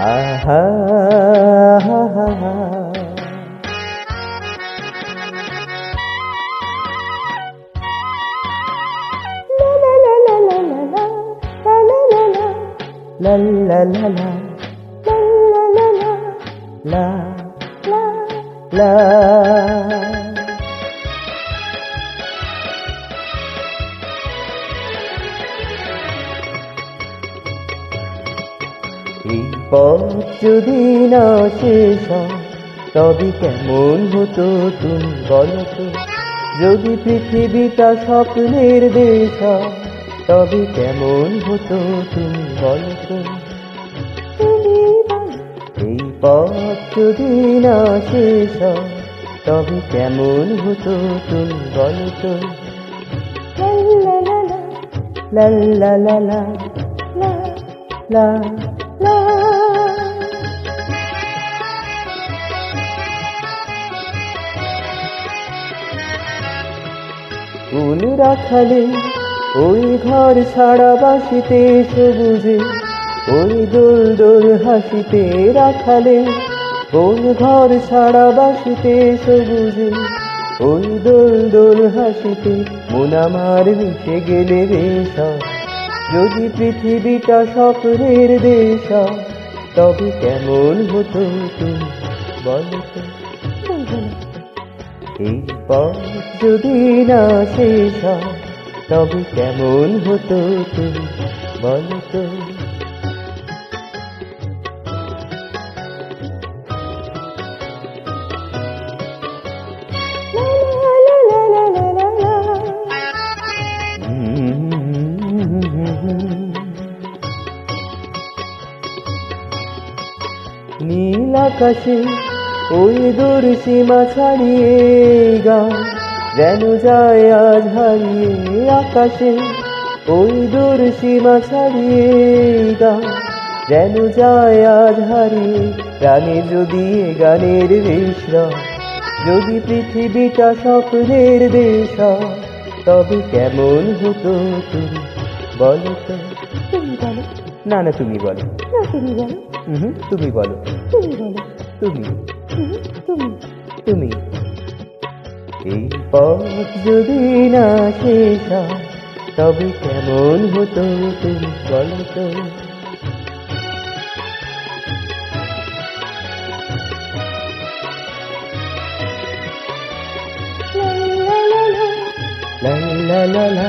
আহা হা হা হা। লা লা লা লা লা লা। এই পথ যদি না শেষ হয় তবে কেমন হতো তুমি বলো তো? যদি পৃথিবীটা স্বপ্নের দেশ হয় তবে কেমন হতো তুমি বলো তো? এই পথ যদি না শেষ হয় তবে কেমন হতো তুমি বলো তো? লা লা লা লা লা লা। ফুল রাখালে ওই ঘর ছাড়া বাসিতে সবুজে, ওই দোল দোল হাসিতে রাখালে কোন ঘর ছাড়া বাসিতে সবুজে, ওই দোল দোল হাসিতে মন আমার মিশে গেলে বেশ। যদি পৃথিবীটা স্বপ্নের দেশ হয় তবে কেমন হতো তুমি বলো তো? এই পথ যদি না শেষ হয় তবে কেমন হতো তুমি বলো তো? নীল আকাশে ওই দূর সীমা ছাড়িয়ে গান যেন যায় আজ হারিয়ে। আকাশে ওই দূর সীমা ছাড়িয়ে গান যেন যায় আজ হারিয়ে। প্রাণে যদি এ গানের বিশ্রাম, যদি পৃথিবীটা স্বপ্নের দেশ হয় তবে কেমন হতো তুমি বলো তো? তুমি বলো। না না তুমি বলো। না তুমি বলো। তুমি বলো। তুমি বলো। তুমি তুমি তুমি। এই পথ যদি না শেষ হয় তবে কেমন হতো তুমি বলো তো? লা লা লা লা